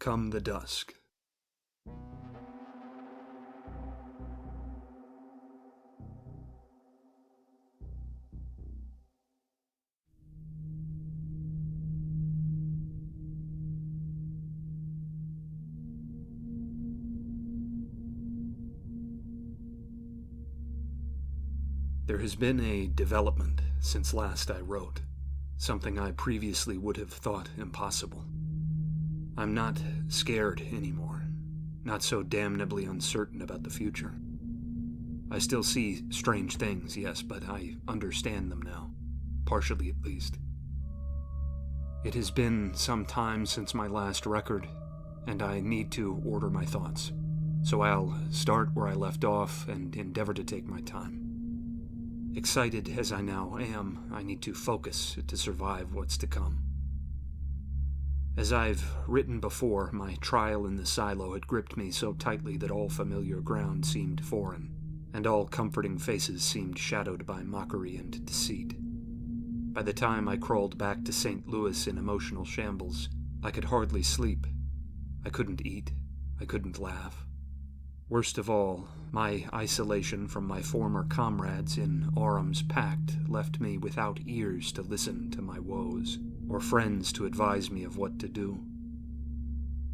Come the dusk. There has been a development since last I wrote, something I previously would have thought impossible. I'm not scared anymore, not so damnably uncertain about the future. I still see strange things, yes, but I understand them now, partially at least. It has been some time since my last record, and I need to order my thoughts, so I'll start where I left off and endeavor to take my time. Excited as I now am, I need to focus to survive what's to come. As I've written before, my trial in the silo had gripped me so tightly that all familiar ground seemed foreign, and all comforting faces seemed shadowed by mockery and deceit. By the time I crawled back to St. Louis in emotional shambles, I could hardly sleep. I couldn't eat. I couldn't laugh. Worst of all, my isolation from my former comrades in Aurum's pact left me without ears to listen to my woes, or friends to advise me of what to do.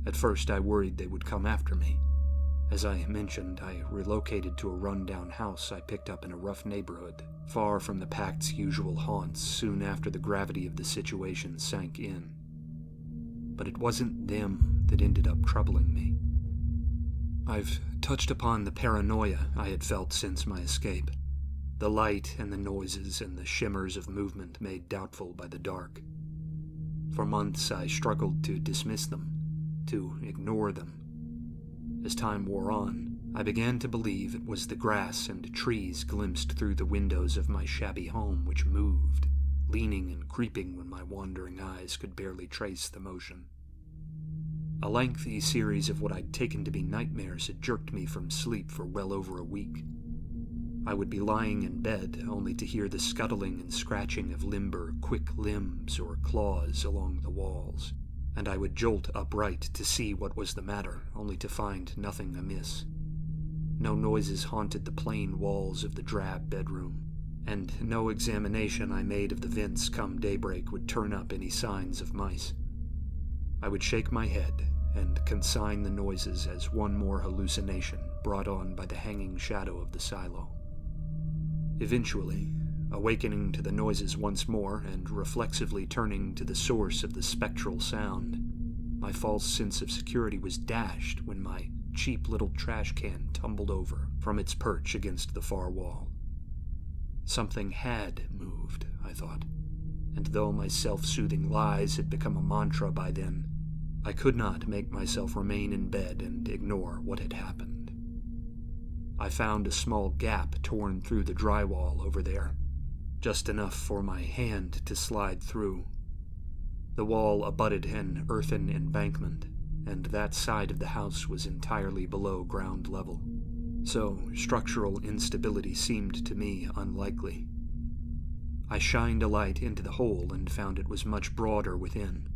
At first I worried they would come after me. As I mentioned, I relocated to a run-down house I picked up in a rough neighborhood, far from the pact's usual haunts soon after the gravity of the situation sank in. But it wasn't them that ended up troubling me. I've touched upon the paranoia I had felt since my escape, the light and the noises and the shimmers of movement made doubtful by the dark. For months I struggled to dismiss them, to ignore them. As time wore on, I began to believe it was the grass and trees glimpsed through the windows of my shabby home which moved, leaning and creeping when my wandering eyes could barely trace the motion. A lengthy series of what I'd taken to be nightmares had jerked me from sleep for well over a week. I would be lying in bed only to hear the scuttling and scratching of limber, quick limbs or claws along the walls, and I would jolt upright to see what was the matter, only to find nothing amiss. No noises haunted the plain walls of the drab bedroom, and no examination I made of the vents come daybreak would turn up any signs of mice. I would shake my head and consign the noises as one more hallucination brought on by the hanging shadow of the silo. Eventually, awakening to the noises once more and reflexively turning to the source of the spectral sound, my false sense of security was dashed when my cheap little trash can tumbled over from its perch against the far wall. Something had moved, I thought, and though my self-soothing lies had become a mantra by then, I could not make myself remain in bed and ignore what had happened. I found a small gap torn through the drywall over there, just enough for my hand to slide through. The wall abutted an earthen embankment, and that side of the house was entirely below ground level, so structural instability seemed to me unlikely. I shined a light into the hole and found it was much broader within.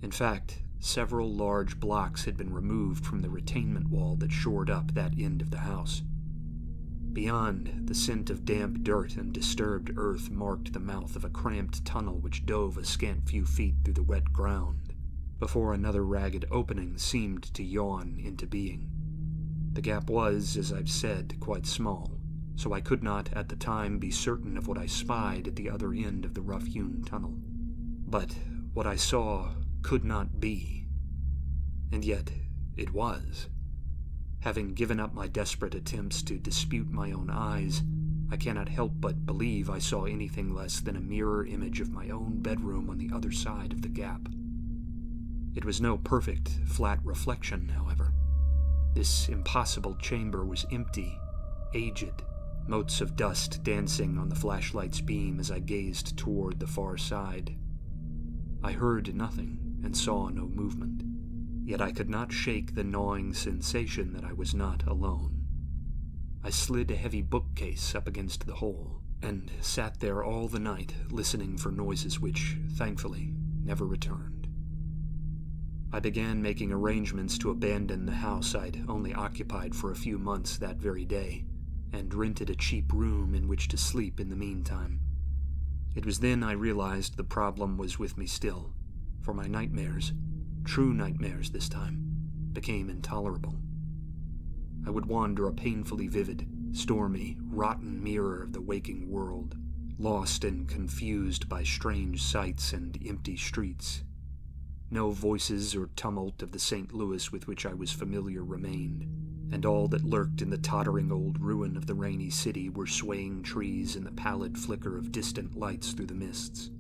In fact, several large blocks had been removed from the retainment wall that shored up that end of the house. Beyond, the scent of damp dirt and disturbed earth marked the mouth of a cramped tunnel which dove a scant few feet through the wet ground, before another ragged opening seemed to yawn into being. The gap was, as I've said, quite small, so I could not at the time be certain of what I spied at the other end of the rough-hewn tunnel. But what I saw could not be. And yet it was. Having given up my desperate attempts to dispute my own eyes, I cannot help but believe I saw anything less than a mirror image of my own bedroom on the other side of the gap. It was no perfect, flat reflection, however. This impossible chamber was empty, aged, motes of dust dancing on the flashlight's beam as I gazed toward the far side. I heard nothing and saw no movement, yet I could not shake the gnawing sensation that I was not alone. I slid a heavy bookcase up against the hole, and sat there all the night listening for noises which, thankfully, never returned. I began making arrangements to abandon the house I'd only occupied for a few months that very day, and rented a cheap room in which to sleep in the meantime. It was then I realized the problem was with me still, for my nightmares, true nightmares this time, became intolerable. I would wander a painfully vivid, stormy, rotten mirror of the waking world, lost and confused by strange sights and empty streets. No voices or tumult of the St. Louis with which I was familiar remained, and all that lurked in the tottering old ruin of the rainy city were swaying trees and the pallid flicker of distant lights through the mists.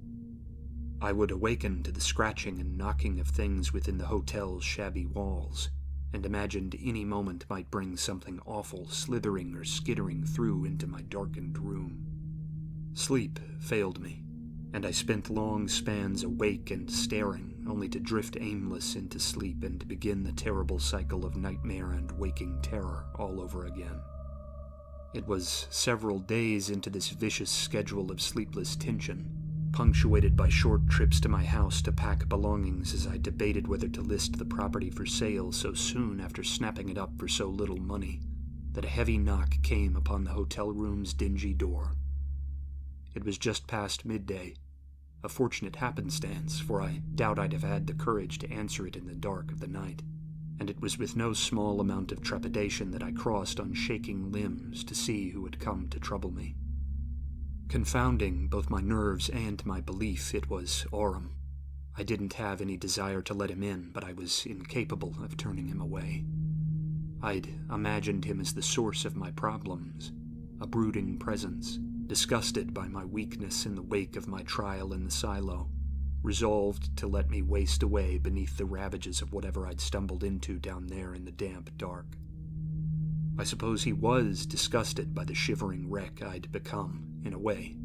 I would awaken to the scratching and knocking of things within the hotel's shabby walls, and imagined any moment might bring something awful slithering or skittering through into my darkened room. Sleep failed me, and I spent long spans awake and staring, only to drift aimless into sleep and to begin the terrible cycle of nightmare and waking terror all over again. It was several days into this vicious schedule of sleepless tension, punctuated by short trips to my house to pack belongings as I debated whether to list the property for sale so soon after snapping it up for so little money, that a heavy knock came upon the hotel room's dingy door. It was just past midday, a fortunate happenstance, for I doubt I'd have had the courage to answer it in the dark of the night, and it was with no small amount of trepidation that I crossed on shaking limbs to see who had come to trouble me. Confounding both my nerves and my belief, it was Aurum. I didn't have any desire to let him in, but I was incapable of turning him away. I'd imagined him as the source of my problems, a brooding presence, disgusted by my weakness in the wake of my trial in the silo, resolved to let me waste away beneath the ravages of whatever I'd stumbled into down there in the damp dark. I suppose he was disgusted by the shivering wreck I'd become, in a way,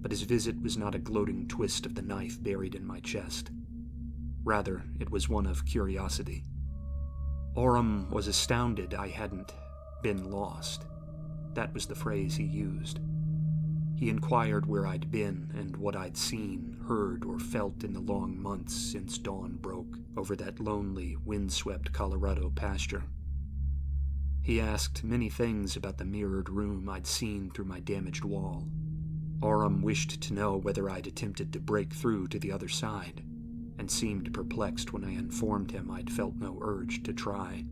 but his visit was not a gloating twist of the knife buried in my chest. Rather, it was one of curiosity. Aurum was astounded I hadn't been lost. That was the phrase he used. He inquired where I'd been and what I'd seen, heard, or felt in the long months since dawn broke over that lonely, windswept Colorado pasture. He asked many things about the mirrored room I'd seen through my damaged wall. Aurum wished to know whether I'd attempted to break through to the other side, and seemed perplexed when I informed him I'd felt no urge to try.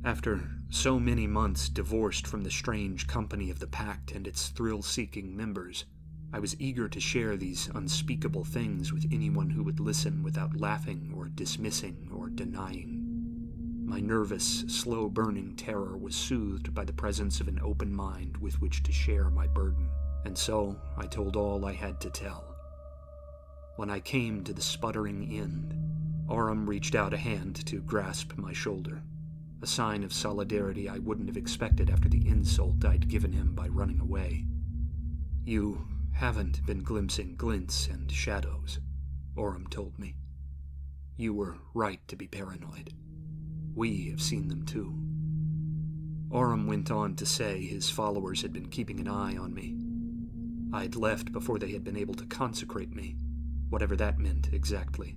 After so many months divorced from the strange company of the pact and its thrill-seeking members, I was eager to share these unspeakable things with anyone who would listen without laughing or dismissing or denying. My nervous, slow-burning terror was soothed by the presence of an open mind with which to share my burden, and so I told all I had to tell. When I came to the sputtering end, Aurum reached out a hand to grasp my shoulder, a sign of solidarity I wouldn't have expected after the insult I'd given him by running away. "You haven't been glimpsing glints and shadows," Aurum told me. "You were right to be paranoid. We have seen them too." Aurum went on to say his followers had been keeping an eye on me. I'd left before they had been able to consecrate me, whatever that meant exactly.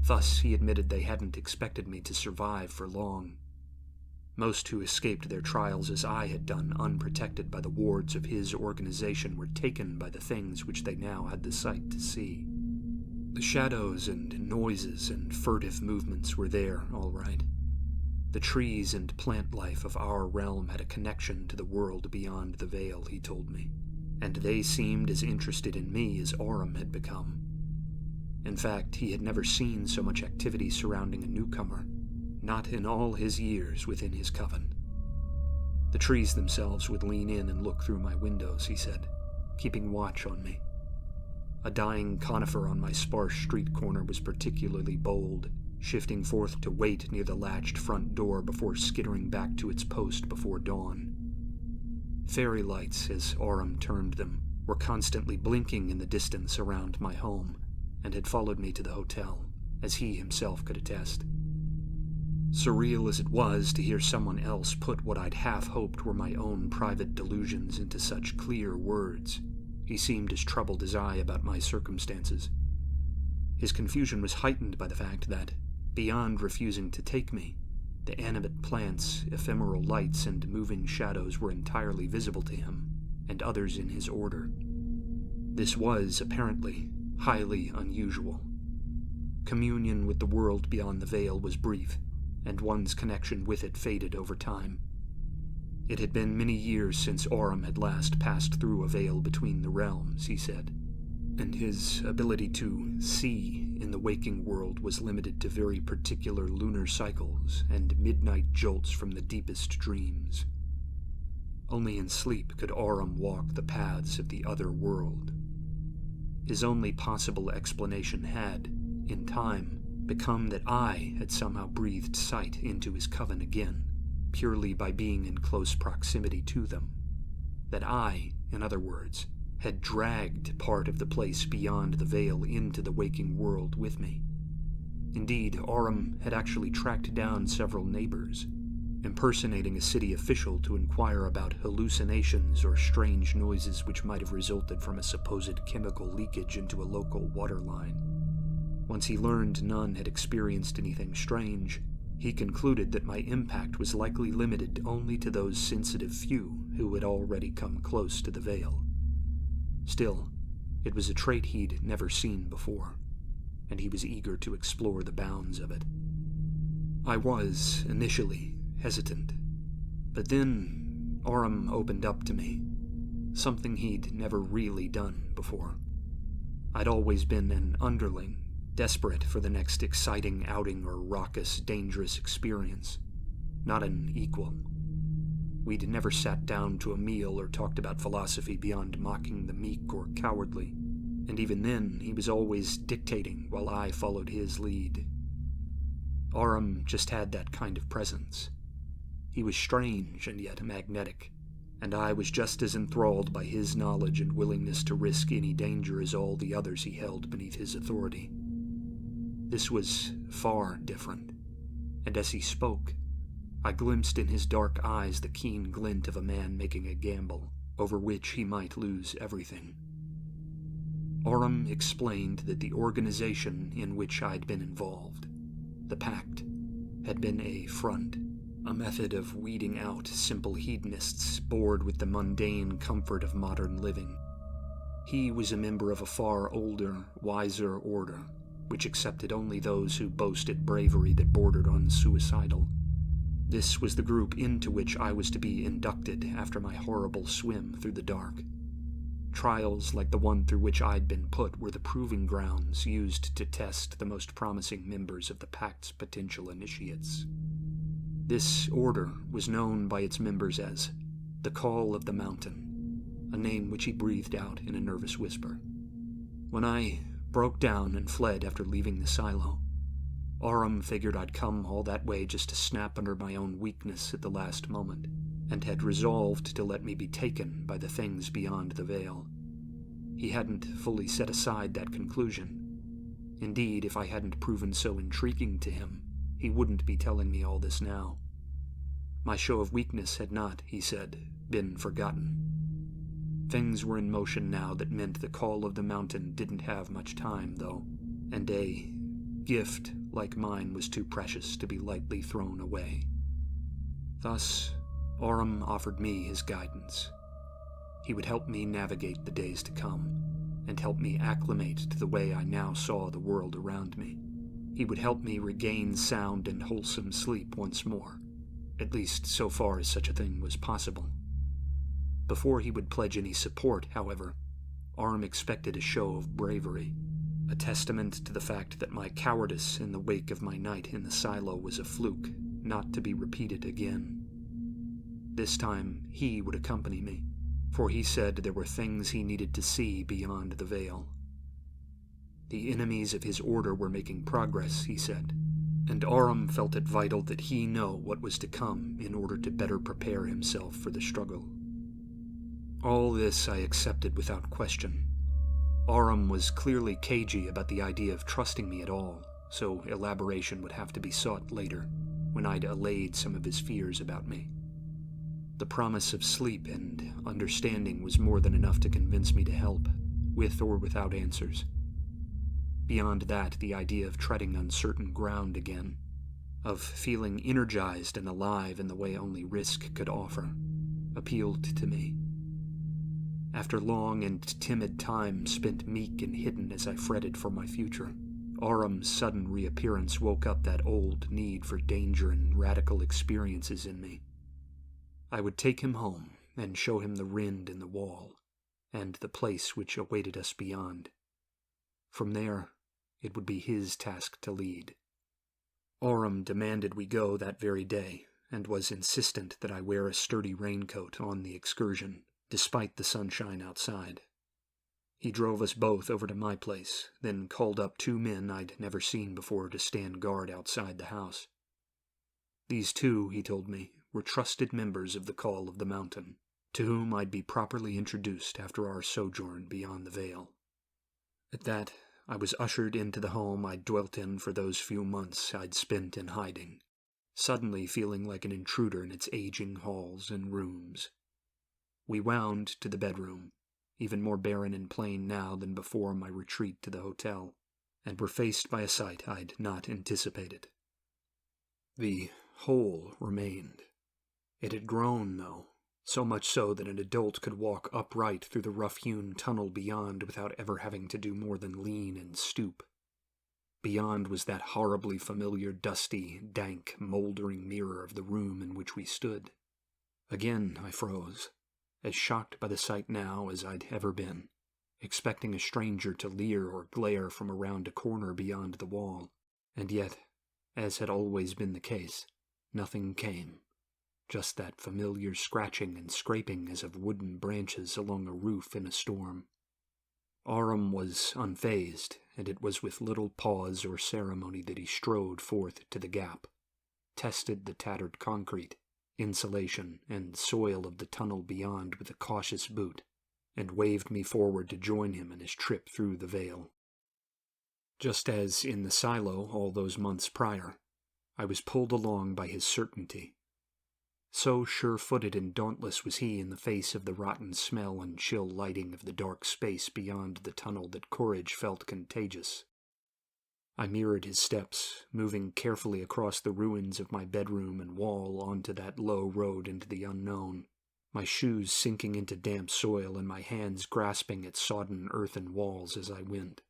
Thus, he admitted they hadn't expected me to survive for long. Most who escaped their trials as I had done, unprotected by the wards of his organization, were taken by the things which they now had the sight to see. The shadows and noises and furtive movements were there, all right. The trees and plant life of our realm had a connection to the world beyond the veil, he told me, and they seemed as interested in me as Aurum had become. In fact, he had never seen so much activity surrounding a newcomer, not in all his years within his coven. The trees themselves would lean in and look through my windows, he said, keeping watch on me. A dying conifer on my sparse street corner was particularly bold, shifting forth to wait near the latched front door before skittering back to its post before dawn. Fairy lights, as Aurum termed them, were constantly blinking in the distance around my home, and had followed me to the hotel, as he himself could attest. Surreal as it was to hear someone else put what I'd half hoped were my own private delusions into such clear words, he seemed as troubled as I about my circumstances. His confusion was heightened by the fact that, Beyond refusing to take me, the animate plants, ephemeral lights, and moving shadows were entirely visible to him, and others in his order. This was, apparently, highly unusual. Communion with the world beyond the veil was brief, and one's connection with it faded over time. It had been many years since Aurum had last passed through a veil between the realms, he said, and his ability to see in the waking world was limited to very particular lunar cycles and midnight jolts from the deepest dreams. Only in sleep could Aurum walk the paths of the other world. His only possible explanation had, in time, become that I had somehow breathed sight into his coven again, purely by being in close proximity to them. That I, in other words, had dragged part of the place beyond the veil into the waking world with me. Indeed, Aurum had actually tracked down several neighbors, impersonating a city official to inquire about hallucinations or strange noises which might have resulted from a supposed chemical leakage into a local water line. Once he learned none had experienced anything strange, he concluded that my impact was likely limited only to those sensitive few who had already come close to the veil. Still, it was a trait he'd never seen before, and he was eager to explore the bounds of it. I was, initially, hesitant, but then Aurum opened up to me, something he'd never really done before. I'd always been an underling, desperate for the next exciting outing or raucous, dangerous experience, not an equal. We'd never sat down to a meal or talked about philosophy beyond mocking the meek or cowardly, and even then he was always dictating while I followed his lead. Aurum just had that kind of presence. He was strange and yet magnetic, and I was just as enthralled by his knowledge and willingness to risk any danger as all the others he held beneath his authority. This was far different, and as he spoke, I glimpsed in his dark eyes the keen glint of a man making a gamble, over which he might lose everything. Aurum explained that the organization in which I'd been involved, the Pact, had been a front, a method of weeding out simple hedonists bored with the mundane comfort of modern living. He was a member of a far older, wiser order, which accepted only those who boasted bravery that bordered on suicidal. This was the group into which I was to be inducted after my horrible swim through the dark. Trials like the one through which I'd been put were the proving grounds used to test the most promising members of the Pact's potential initiates. This order was known by its members as the Call of the Mountain, a name which he breathed out in a nervous whisper. When I broke down and fled after leaving the silo, Aurum figured I'd come all that way just to snap under my own weakness at the last moment, and had resolved to let me be taken by the things beyond the veil. He hadn't fully set aside that conclusion. Indeed, if I hadn't proven so intriguing to him, he wouldn't be telling me all this now. My show of weakness had not, he said, been forgotten. Things were in motion now that meant the Call of the Mountain didn't have much time, though, and a gift like mine was too precious to be lightly thrown away. Thus, Aurum offered me his guidance. He would help me navigate the days to come, and help me acclimate to the way I now saw the world around me. He would help me regain sound and wholesome sleep once more, at least so far as such a thing was possible. Before he would pledge any support, however, Aurum expected a show of bravery, a testament to the fact that my cowardice in the wake of my night in the silo was a fluke, not to be repeated again. This time he would accompany me, for he said there were things he needed to see beyond the veil. The enemies of his order were making progress, he said, and Aurum felt it vital that he know what was to come in order to better prepare himself for the struggle. All this I accepted without question. Aurum was clearly cagey about the idea of trusting me at all, so elaboration would have to be sought later, when I'd allayed some of his fears about me. The promise of sleep and understanding was more than enough to convince me to help, with or without answers. Beyond that, the idea of treading uncertain ground again, of feeling energized and alive in the way only risk could offer, appealed to me. After long and timid time spent meek and hidden as I fretted for my future, Aurum's sudden reappearance woke up that old need for danger and radical experiences in me. I would take him home and show him the rind in the wall, and the place which awaited us beyond. From there, it would be his task to lead. Aurum demanded we go that very day, and was insistent that I wear a sturdy raincoat on the excursion, despite the sunshine outside. He drove us both over to my place, then called up 2 men I'd never seen before to stand guard outside the house. These 2, he told me, were trusted members of the Call of the Mountain, to whom I'd be properly introduced after our sojourn beyond the Veil. At that, I was ushered into the home I'd dwelt in for those few months I'd spent in hiding, suddenly feeling like an intruder in its aging halls and rooms. We wound to the bedroom, even more barren and plain now than before my retreat to the hotel, and were faced by a sight I'd not anticipated. The hole remained. It had grown, though, so much so that an adult could walk upright through the rough-hewn tunnel beyond without ever having to do more than lean and stoop. Beyond was that horribly familiar, dusty, dank, moldering mirror of the room in which we stood. Again I froze, as shocked by the sight now as I'd ever been, expecting a stranger to leer or glare from around a corner beyond the wall, and yet, as had always been the case, nothing came. Just that familiar scratching and scraping as of wooden branches along a roof in a storm. Aurum was unfazed, and it was with little pause or ceremony that he strode forth to the gap, tested the tattered concrete, insulation, and soil of the tunnel beyond with a cautious boot, and waved me forward to join him in his trip through the Veil. Just as in the silo all those months prior, I was pulled along by his certainty. So sure-footed and dauntless was he in the face of the rotten smell and chill lighting of the dark space beyond the tunnel that courage felt contagious. I mirrored his steps, moving carefully across the ruins of my bedroom and wall onto that low road into the unknown, my shoes sinking into damp soil and my hands grasping at sodden earthen walls as I went.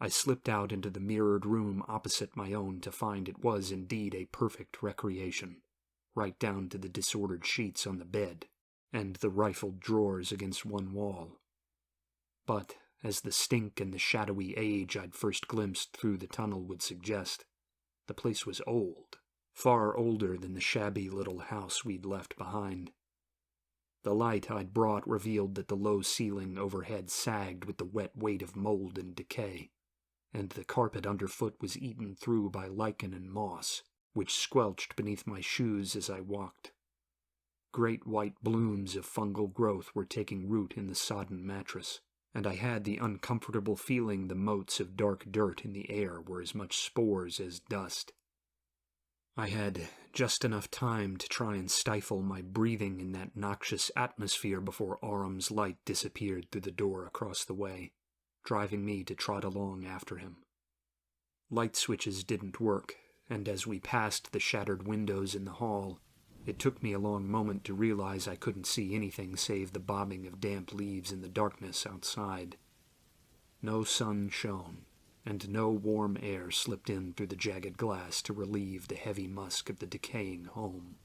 I slipped out into the mirrored room opposite my own to find it was indeed a perfect recreation, right down to the disordered sheets on the bed, and the rifled drawers against one wall. But, as the stink and the shadowy age I'd first glimpsed through the tunnel would suggest, the place was old, far older than the shabby little house we'd left behind. The light I'd brought revealed that the low ceiling overhead sagged with the wet weight of mold and decay, and the carpet underfoot was eaten through by lichen and moss, which squelched beneath my shoes as I walked. Great white blooms of fungal growth were taking root in the sodden mattress, and I had the uncomfortable feeling the motes of dark dirt in the air were as much spores as dust. I had just enough time to try and stifle my breathing in that noxious atmosphere before Aurum's light disappeared through the door across the way, driving me to trot along after him. Light switches didn't work, and as we passed the shattered windows in the hall, it took me a long moment to realize I couldn't see anything save the bobbing of damp leaves in the darkness outside. No sun shone, and no warm air slipped in through the jagged glass to relieve the heavy musk of the decaying home.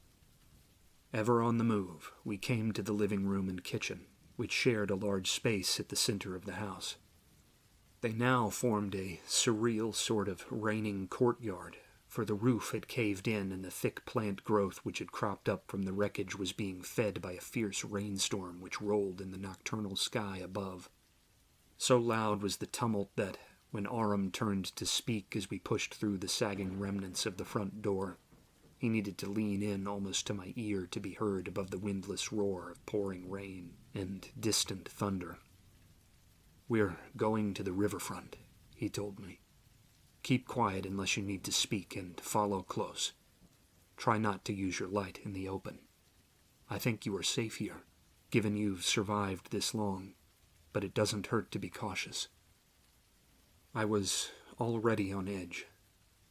Ever on the move, we came to the living room and kitchen, which shared a large space at the center of the house. They now formed a surreal sort of reigning courtyard, for the roof had caved in and the thick plant growth which had cropped up from the wreckage was being fed by a fierce rainstorm which rolled in the nocturnal sky above. So loud was the tumult that, when Aurum turned to speak as we pushed through the sagging remnants of the front door, he needed to lean in almost to my ear to be heard above the windless roar of pouring rain and distant thunder. "We're going to the riverfront," he told me. "Keep quiet unless you need to speak, and follow close. Try not to use your light in the open. I think you are safe here, given you've survived this long, but it doesn't hurt to be cautious." I was already on edge,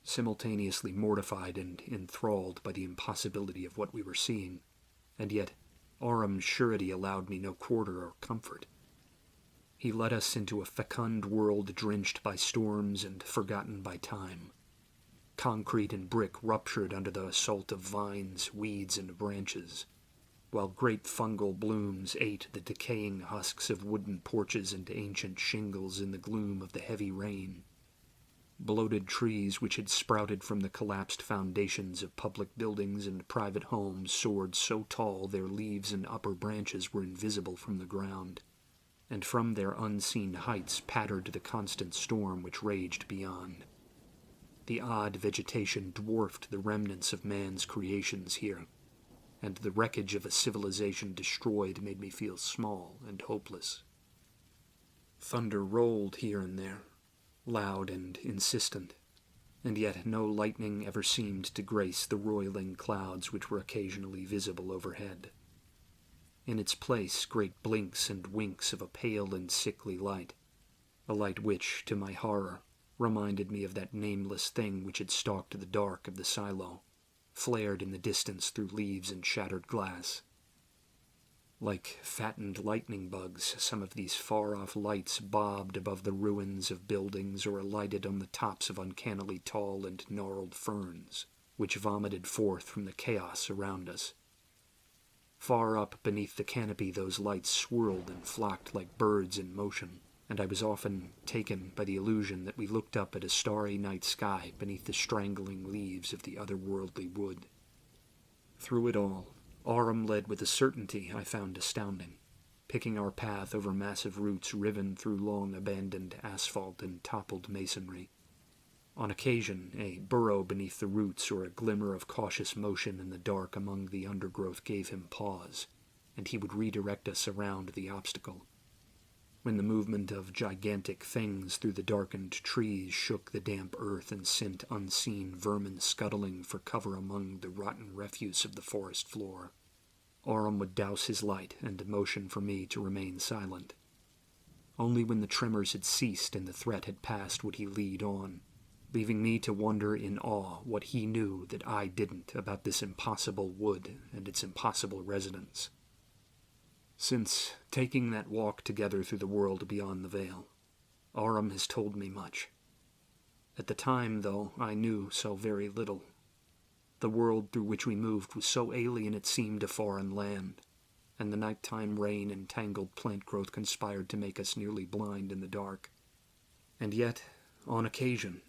simultaneously mortified and enthralled by the impossibility of what we were seeing, and yet Aurum's surety allowed me no quarter or comfort. He led us into a fecund world drenched by storms and forgotten by time. Concrete and brick ruptured under the assault of vines, weeds, and branches, while great fungal blooms ate the decaying husks of wooden porches and ancient shingles in the gloom of the heavy rain. Bloated trees which had sprouted from the collapsed foundations of public buildings and private homes soared so tall their leaves and upper branches were invisible from the ground, and from their unseen heights pattered the constant storm which raged beyond. The odd vegetation dwarfed the remnants of man's creations here, and the wreckage of a civilization destroyed made me feel small and hopeless. Thunder rolled here and there, loud and insistent, and yet no lightning ever seemed to grace the roiling clouds which were occasionally visible overhead. In its place, great blinks and winks of a pale and sickly light, a light which, to my horror, reminded me of that nameless thing which had stalked the dark of the silo, flared in the distance through leaves and shattered glass. Like fattened lightning bugs, some of these far-off lights bobbed above the ruins of buildings or alighted on the tops of uncannily tall and gnarled ferns, which vomited forth from the chaos around us. Far up beneath the canopy those lights swirled and flocked like birds in motion, and I was often taken by the illusion that we looked up at a starry night sky beneath the strangling leaves of the otherworldly wood. Through it all, Aurum led with a certainty I found astounding, picking our path over massive roots riven through long abandoned asphalt and toppled masonry. On occasion, a burrow beneath the roots or a glimmer of cautious motion in the dark among the undergrowth gave him pause, and he would redirect us around the obstacle. When the movement of gigantic things through the darkened trees shook the damp earth and sent unseen vermin scuttling for cover among the rotten refuse of the forest floor, Aurum would douse his light and motion for me to remain silent. Only when the tremors had ceased and the threat had passed would he lead on, leaving me to wonder in awe what he knew that I didn't about this impossible wood and its impossible residents. Since taking that walk together through the world beyond the veil, Aurum has told me much. At the time, though, I knew so very little. The world through which we moved was so alien it seemed a foreign land, and the nighttime rain and tangled plant growth conspired to make us nearly blind in the dark. And yet, on occasion,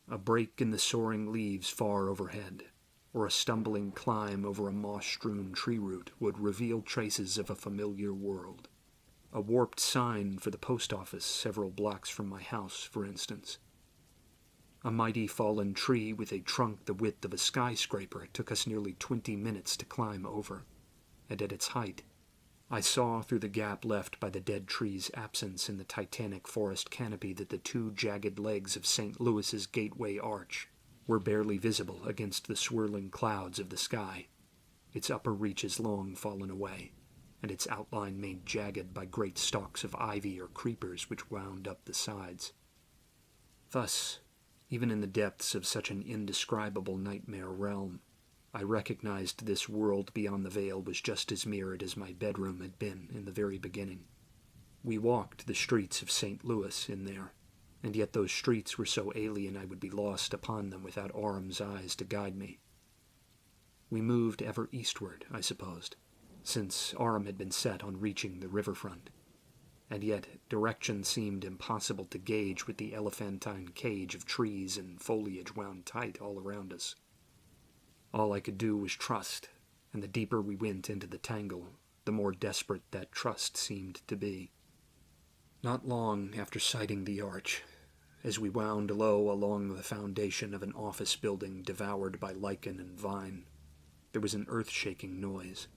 a break in the soaring leaves far overhead, or a stumbling climb over a moss-strewn tree root would reveal traces of a familiar world. A warped sign for the post office several blocks from my house, for instance. A mighty fallen tree with a trunk the width of a skyscraper took us nearly 20 minutes to climb over, and at its height, I saw through the gap left by the dead tree's absence in the Titanic forest canopy that the two jagged legs of St. Louis's Gateway Arch were barely visible against the swirling clouds of the sky, its upper reaches long fallen away, and its outline made jagged by great stalks of ivy or creepers which wound up the sides. Thus, even in the depths of such an indescribable nightmare realm, I recognized this world beyond the veil was just as mirrored as my bedroom had been in the very beginning. We walked the streets of St. Louis in there, and yet those streets were so alien I would be lost upon them without Aurum's eyes to guide me. We moved ever eastward, I supposed, since Aurum had been set on reaching the riverfront, and yet direction seemed impossible to gauge with the elephantine cage of trees and foliage wound tight all around us. All I could do was trust, and the deeper we went into the tangle, the more desperate that trust seemed to be. Not long after sighting the arch, as we wound low along the foundation of an office building devoured by lichen and vine, there was an earth-shaking noise,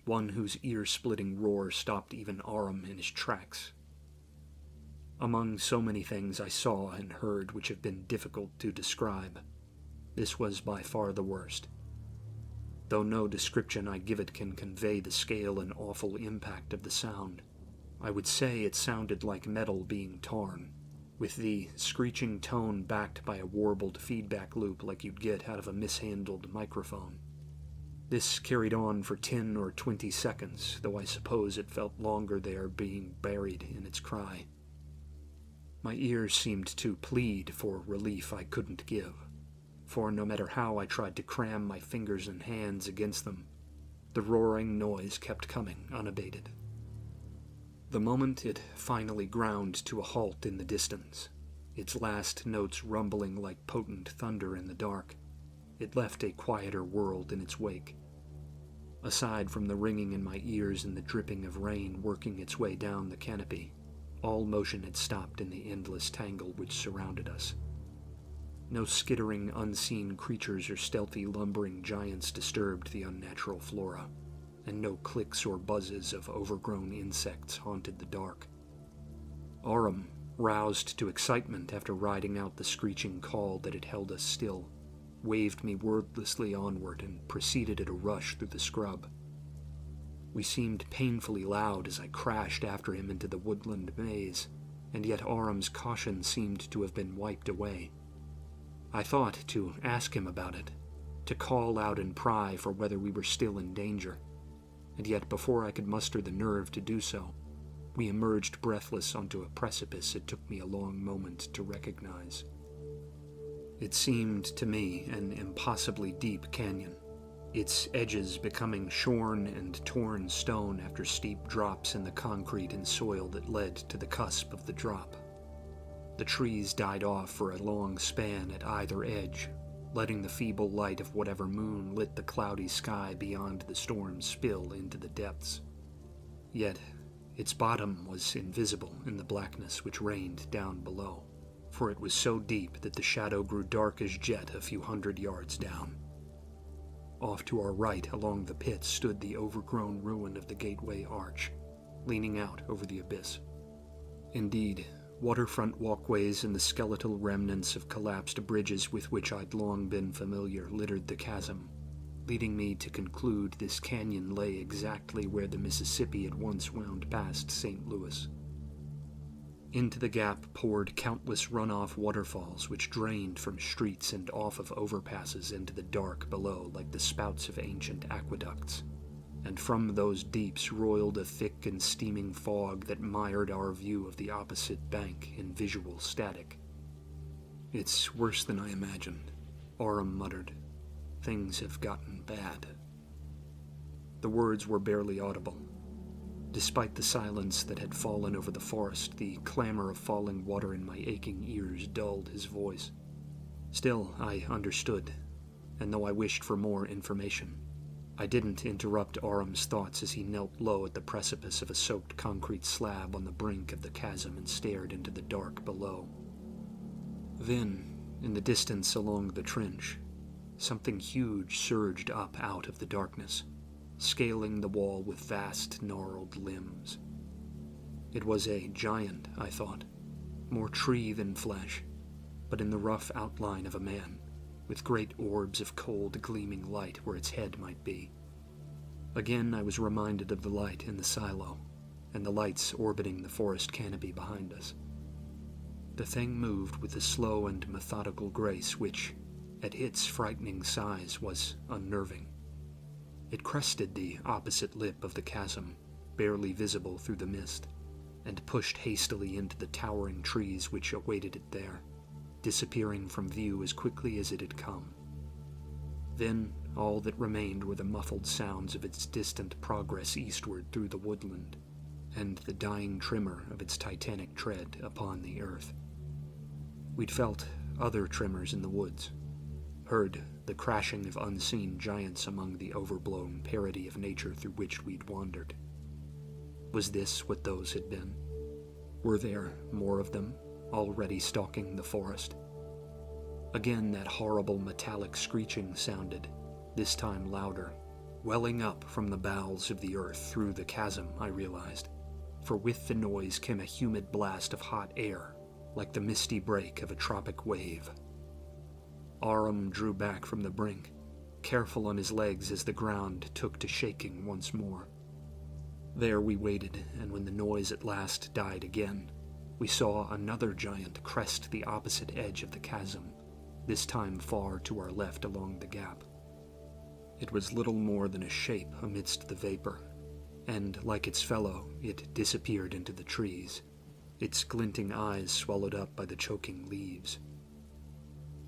one whose ear-splitting roar stopped even Aurum in his tracks. Among so many things I saw and heard which have been difficult to describe, this was by far the worst. Though no description I give it can convey the scale and awful impact of the sound, I would say it sounded like metal being torn, with the screeching tone backed by a warbled feedback loop like you'd get out of a mishandled microphone. This carried on for 10 or 20 seconds, though I suppose it felt longer there being buried in its cry. My ears seemed to plead for relief I couldn't give, for no matter how I tried to cram my fingers and hands against them, the roaring noise kept coming unabated. The moment it finally ground to a halt in the distance, its last notes rumbling like potent thunder in the dark, it left a quieter world in its wake. Aside from the ringing in my ears and the dripping of rain working its way down the canopy, all motion had stopped in the endless tangle which surrounded us. No skittering, unseen creatures or stealthy, lumbering giants disturbed the unnatural flora, and no clicks or buzzes of overgrown insects haunted the dark. Aurum, roused to excitement after riding out the screeching call that had held us still, waved me wordlessly onward and proceeded at a rush through the scrub. We seemed painfully loud as I crashed after him into the woodland maze, and yet Aurum's caution seemed to have been wiped away. I thought to ask him about it, to call out and pry for whether we were still in danger, and yet before I could muster the nerve to do so, we emerged breathless onto a precipice it took me a long moment to recognize. It seemed to me an impossibly deep canyon, its edges becoming shorn and torn stone after steep drops in the concrete and soil that led to the cusp of the drop. The trees died off for a long span at either edge, letting the feeble light of whatever moon lit the cloudy sky beyond the storm spill into the depths. Yet, its bottom was invisible in the blackness which reigned down below, for it was so deep that the shadow grew dark as jet a few 100 yards down. Off to our right along the pit stood the overgrown ruin of the gateway arch, leaning out over the abyss. Indeed, waterfront walkways and the skeletal remnants of collapsed bridges with which I'd long been familiar littered the chasm, leading me to conclude this canyon lay exactly where the Mississippi had once wound past St. Louis. Into the gap poured countless runoff waterfalls which drained from streets and off of overpasses into the dark below like the spouts of ancient aqueducts, and from those deeps roiled a thick and steaming fog that mired our view of the opposite bank in visual static. "It's worse than I imagined," Aurum muttered. "Things have gotten bad." The words were barely audible. Despite the silence that had fallen over the forest, the clamor of falling water in my aching ears dulled his voice. Still, I understood, and though I wished for more information, I didn't interrupt Aurum's thoughts as he knelt low at the precipice of a soaked concrete slab on the brink of the chasm and stared into the dark below. Then, in the distance along the trench, something huge surged up out of the darkness, scaling the wall with vast, gnarled limbs. It was a giant, I thought, more tree than flesh, but in the rough outline of a man, with great orbs of cold, gleaming light where its head might be. Again I was reminded of the light in the silo, and the lights orbiting the forest canopy behind us. The thing moved with a slow and methodical grace which, at its frightening size, was unnerving. It crested the opposite lip of the chasm, barely visible through the mist, and pushed hastily into the towering trees which awaited it there, disappearing from view as quickly as it had come. Then all that remained were the muffled sounds of its distant progress eastward through the woodland, and the dying tremor of its titanic tread upon the earth. We'd felt other tremors in the woods, heard the crashing of unseen giants among the overblown parody of nature through which we'd wandered. Was this what those had been? Were there more of them, already stalking the forest? Again that horrible metallic screeching sounded, this time louder, welling up from the bowels of the earth through the chasm, I realized, for with the noise came a humid blast of hot air, like the misty break of a tropic wave. Aurum drew back from the brink, careful on his legs as the ground took to shaking once more. There we waited, and when the noise at last died again, we saw another giant crest the opposite edge of the chasm, this time far to our left along the gap. It was little more than a shape amidst the vapor, and, like its fellow, it disappeared into the trees, its glinting eyes swallowed up by the choking leaves.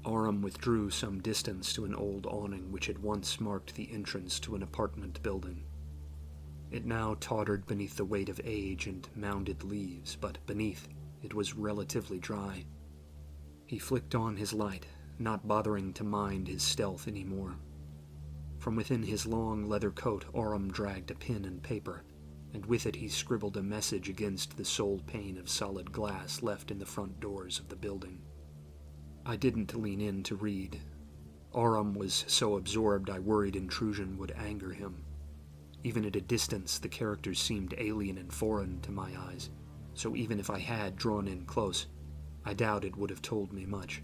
Aurum withdrew some distance to an old awning which had once marked the entrance to an apartment building. It now tottered beneath the weight of age and mounded leaves, but beneath it was relatively dry. He flicked on his light, not bothering to mind his stealth anymore. From within his long leather coat, Aurum dragged a pen and paper, and with it he scribbled a message against the sole pane of solid glass left in the front doors of the building. I didn't lean in to read. Aurum was so absorbed I worried intrusion would anger him. Even at a distance, the characters seemed alien and foreign to my eyes, so even if I had drawn in close, I doubt it would have told me much.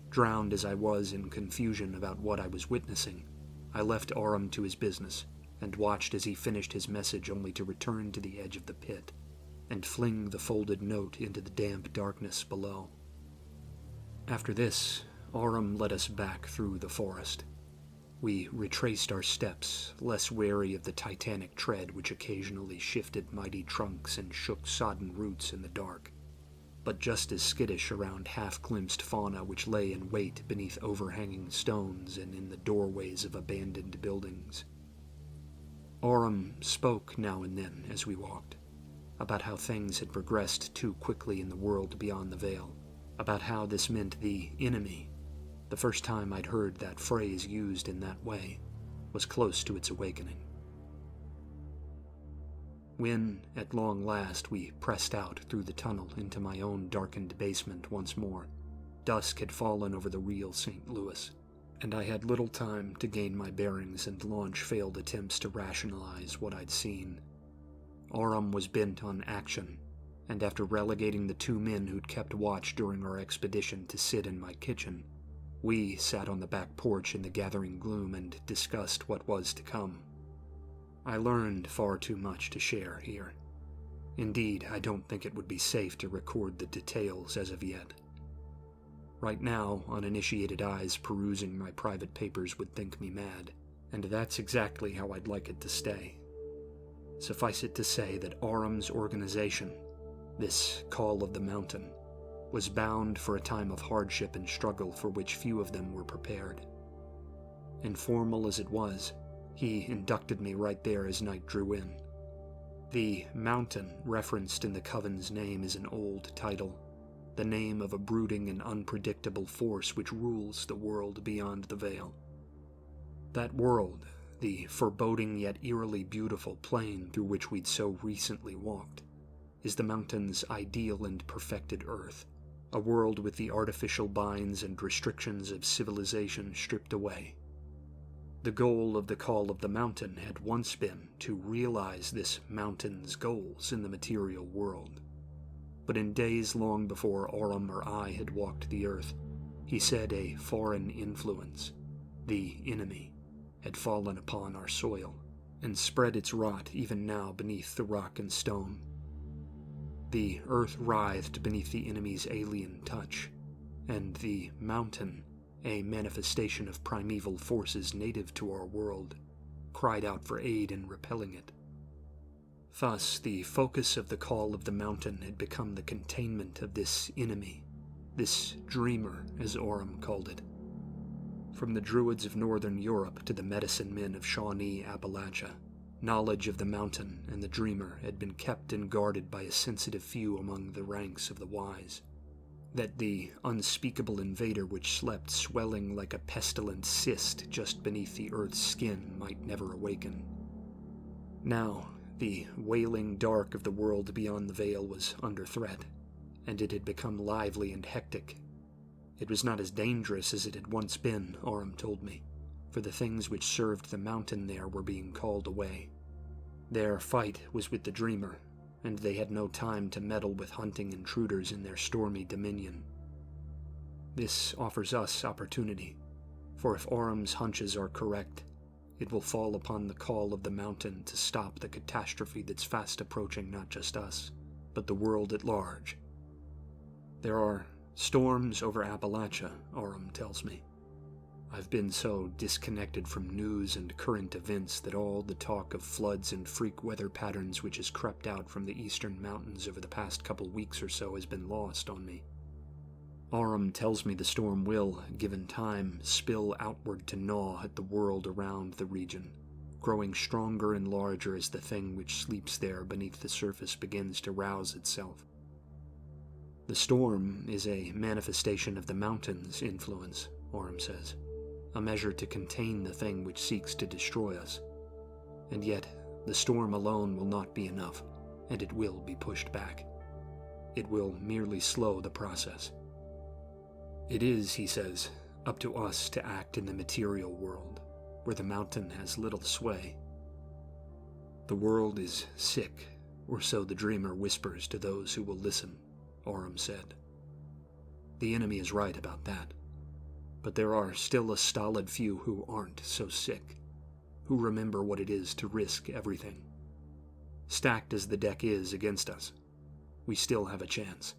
Drowned as I was in confusion about what I was witnessing, I left Aurum to his business, and watched as he finished his message only to return to the edge of the pit, and fling the folded note into the damp darkness below. After this, Aurum led us back through the forest. We retraced our steps, less wary of the titanic tread which occasionally shifted mighty trunks and shook sodden roots in the dark, but just as skittish around half-glimpsed fauna which lay in wait beneath overhanging stones and in the doorways of abandoned buildings. Aurum spoke now and then as we walked, about how things had progressed too quickly in the world beyond the veil, about how this meant the enemy, the first time I'd heard that phrase used in that way, was close to its awakening. When, at long last, we pressed out through the tunnel into my own darkened basement once more, dusk had fallen over the real St. Louis, and I had little time to gain my bearings and launch failed attempts to rationalize what I'd seen. Aurum was bent on action, and after relegating the 2 men who'd kept watch during our expedition to sit in my kitchen, we sat on the back porch in the gathering gloom and discussed what was to come. I learned far too much to share here. Indeed, I don't think it would be safe to record the details as of yet. Right now, uninitiated eyes perusing my private papers would think me mad, and that's exactly how I'd like it to stay. Suffice it to say that Aurum's organization, this Call of the Mountain, was bound for a time of hardship and struggle for which few of them were prepared. Informal as it was, he inducted me right there as night drew in. The mountain referenced in the Coven's name is an old title, the name of a brooding and unpredictable force which rules the world beyond the veil. That world, the foreboding yet eerily beautiful plain through which we'd so recently walked, is the mountain's ideal and perfected earth, a world with the artificial binds and restrictions of civilization stripped away. The goal of the Call of the Mountain had once been to realize this mountain's goals in the material world. But in days long before Aurum or I had walked the earth, he said a foreign influence, the enemy, had fallen upon our soil, and spread its rot even now beneath the rock and stone. The earth writhed beneath the enemy's alien touch, and the mountain, a manifestation of primeval forces native to our world, cried out for aid in repelling it. Thus, the focus of the Call of the Mountain had become the containment of this enemy, this dreamer, as Aurum called it. From the Druids of Northern Europe to the medicine men of Shawnee Appalachia, knowledge of the mountain and the dreamer had been kept and guarded by a sensitive few among the ranks of the wise, that the unspeakable invader which slept swelling like a pestilent cyst just beneath the earth's skin might never awaken. Now, the wailing dark of the world beyond the veil was under threat, and it had become lively and hectic. It was not as dangerous as it had once been, Aurum told me, for the things which served the mountain there were being called away. Their fight was with the dreamer, and they had no time to meddle with hunting intruders in their stormy dominion. This offers us opportunity, for if Aurum's hunches are correct, it will fall upon the Call of the Mountain to stop the catastrophe that's fast approaching not just us, but the world at large. There are storms over Appalachia, Aurum tells me. I've been so disconnected from news and current events that all the talk of floods and freak weather patterns which has crept out from the eastern mountains over the past couple weeks or so has been lost on me. Aurum tells me the storm will, given time, spill outward to gnaw at the world around the region, growing stronger and larger as the thing which sleeps there beneath the surface begins to rouse itself. The storm is a manifestation of the mountain's influence, Aurum says, a measure to contain the thing which seeks to destroy us. And yet, the storm alone will not be enough, and it will be pushed back. It will merely slow the process. It is, he says, up to us to act in the material world, where the mountain has little sway. The world is sick, or so the dreamer whispers to those who will listen, Aurum said. The enemy is right about that, but there are still a stolid few who aren't so sick, who remember what it is to risk everything. Stacked as the deck is against us, we still have a chance.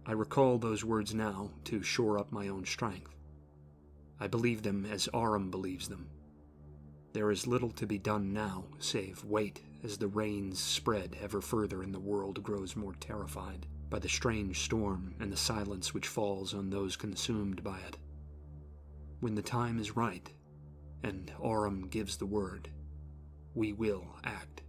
I recall those words now to shore up my own strength. I believe them as Aurum believes them. There is little to be done now, save wait as the rains spread ever further and the world grows more terrified by the strange storm and the silence which falls on those consumed by it. When the time is right, and Aurum gives the word, we will act.